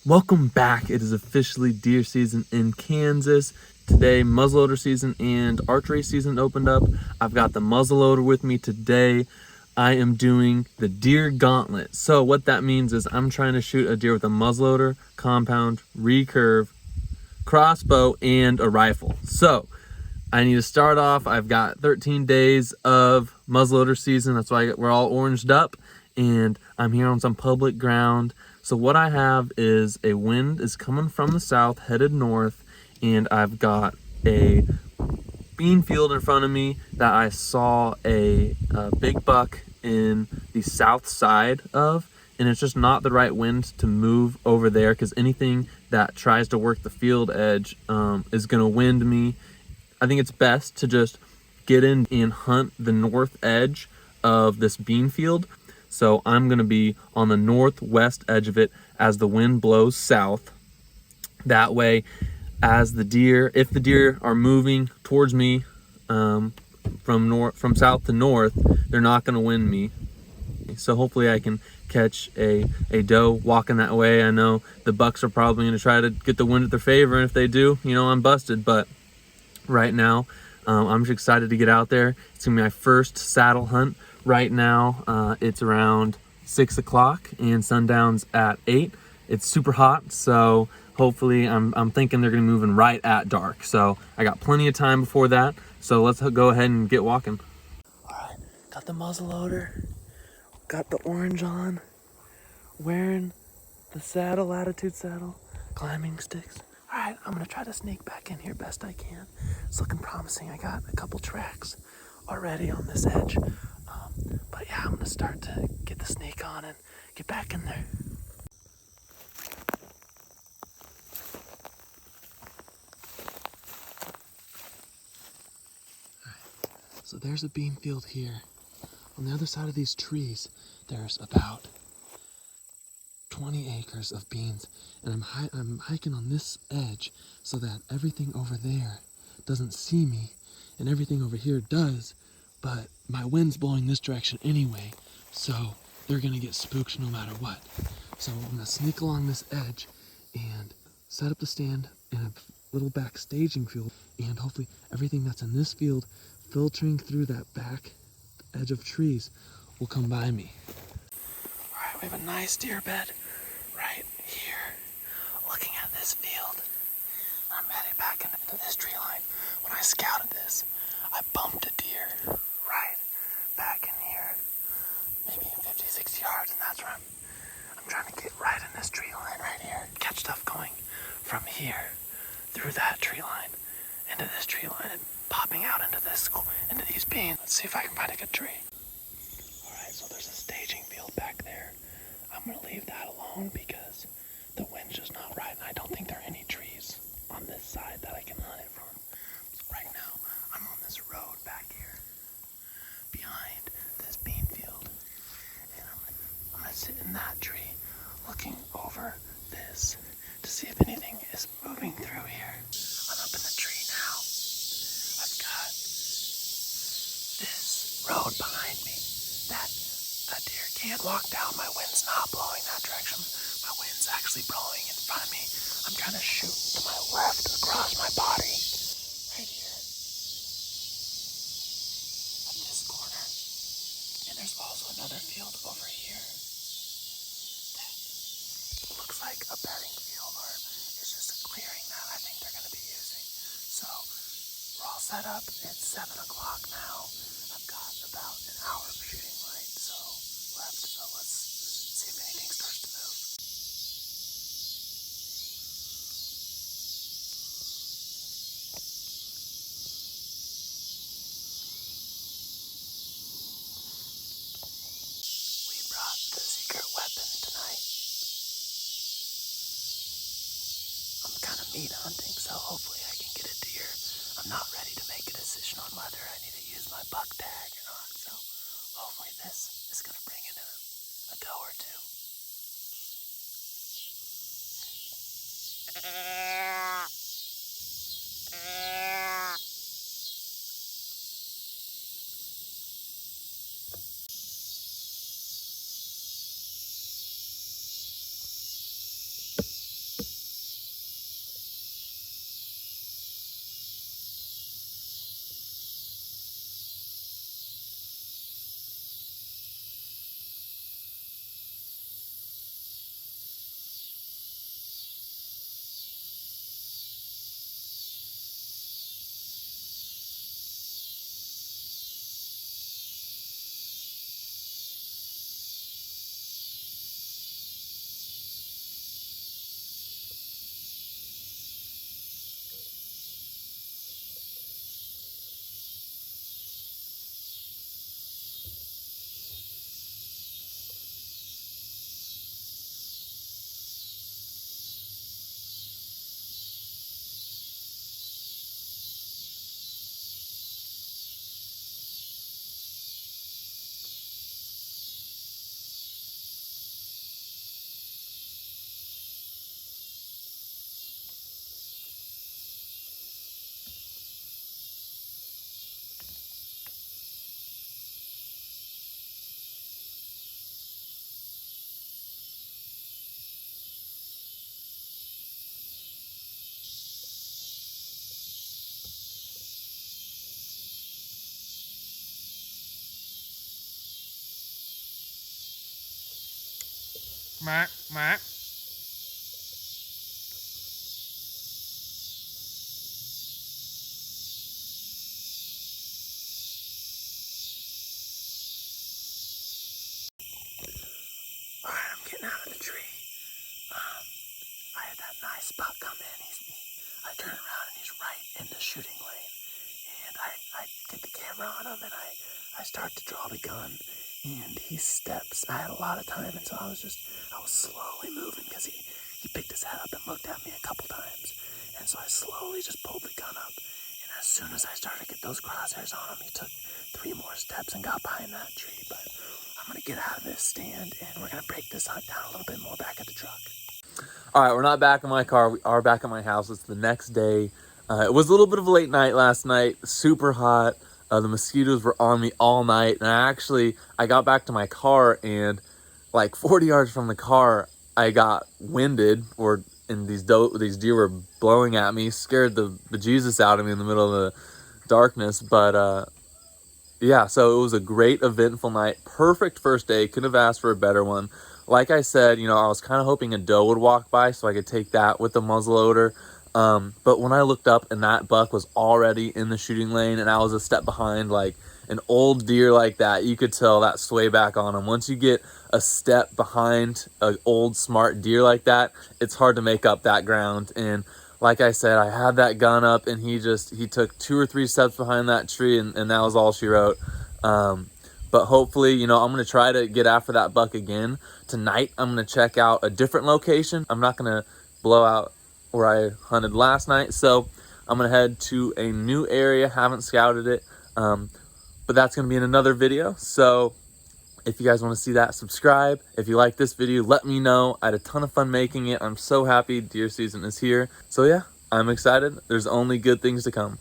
Welcome back. It is officially deer season in Kansas. Today, muzzleloader season and archery season opened up. I've got the muzzleloader with me today. I am doing the deer gauntlet. So what that means is I'm trying to shoot a deer with a muzzleloader, compound, recurve, crossbow, and a rifle. So I need to start off. I've got 13 days of muzzleloader season. That's why we're all oranged up, and I'm here on some public ground. So what I have is a wind is coming from the south, headed north, and I've got a bean field in front of me that I saw a big buck in the south side of, and it's just not the right wind to move over there because anything that tries to work the field edge is going to wind me. I think it's best to just get in and hunt the north edge of this bean field. So I'm going to be on the northwest edge of it as the wind blows south. That way, as the deer, if the deer are moving towards me from south to north, they're not going to wind me. So hopefully I can catch a doe walking that way. I know the bucks are probably going to try to get the wind at their favor, and if they do, I'm busted. But right now, I'm just excited to get out there. It's gonna be my first saddle hunt. Right now, it's around 6 o'clock and sundown's at 8. It's super hot, so hopefully I'm thinking they're gonna be moving right at dark. So I got plenty of time before that. So let's go ahead and get walking. All right, got the muzzle loader, got the orange on, wearing the saddle, Latitude saddle, climbing sticks. All right, I'm gonna try to sneak back in here best I can. It's looking promising. I got a couple tracks already on this edge. But yeah, I'm gonna start to get the sneak on and get back in there. All right, so there's a bean field here. On the other side of these trees, there's about 20 acres of beans, and I'm hiking on this edge so that everything over there doesn't see me and everything over here does, but my wind's blowing this direction anyway, so they're gonna get spooked no matter what. So I'm gonna sneak along this edge and set up the stand in a little back staging field, and hopefully everything that's in this field filtering through that back edge of trees will come by me. All right, we have a nice deer bed right here, looking at this field. I'm headed back into this tree line. When I scouted this, I bumped a deer right back in here, maybe 50, 60 yards, and that's where I'm trying to get right in this tree line right here. Catch stuff going from here through that tree line into this tree line and popping out into these beans. Let's see if I can find a good tree. All right, so there's a staging field back there. I'm gonna leave that alone because the wind's just not right, and I don't think there are any trees on this side that I can hunt it from. So right now, I'm on this road back here behind this bean field, and I'm gonna sit in that tree looking over this to see if anything is moving through here. I'm up in the tree now. I've got this road behind me that a deer can't walk down. My wind's not blowing that direction. My wind's actually blowing in front of me. I'm trying to shoot to my left across my body. Right here. At this corner. And there's also another field over here. That looks like a bedding field, or it's just a clearing that I think they're going to be using. So we're all set up. It's 7 o'clock now. I've got about an hour of shooting light left, so let's see if anything starts to move. We brought the secret weapon tonight. I'm kind of meat hunting, so hopefully I can get a deer. I'm not ready to make a decision on whether I need to use my buck tag or not, so hopefully this is going to bring in a doe or two. Alright, I'm getting out of the tree. I had that nice buck come in. I turn around and he's right in the shooting lane. And I get the camera on him and I start to draw the gun. And he steps. I had a lot of time, and so I was slowly moving because he picked his head up and looked at me a couple times. And so I slowly just pulled the gun up. And as soon as I started to get those crosshairs on him, he took 3 more steps and got behind that tree. But I'm going to get out of this stand and we're going to break this hunt down a little bit more back at the truck. All right, we're not back in my car. We are back at my house. It's the next day. It was a little bit of a late night last night, super hot. The mosquitoes were on me all night. And I got back to my car and like 40 yards from the car, I got winded, and these deer were blowing at me, scared the bejesus out of me in the middle of the darkness. But yeah, so it was a great eventful night. Perfect first day. Couldn't have asked for a better one. Like I said, I was kind of hoping a doe would walk by so I could take that with the muzzleloader. But when I looked up and that buck was already in the shooting lane and I was a step behind, like an old deer like that, you could tell that sway back on him. Once you get a step behind an old smart deer like that, it's hard to make up that ground. And like I said, I had that gun up and he took 2 or 3 steps behind that tree and that was all she wrote. But hopefully, I'm going to try to get after that buck again. Tonight, I'm going to check out a different location. I'm not going to blow out where I hunted last night. So I'm going to head to a new area. Haven't scouted it. But that's going to be in another video. So if you guys want to see that, subscribe. If you like this video, let me know. I had a ton of fun making it. I'm so happy deer season is here. So yeah, I'm excited. There's only good things to come.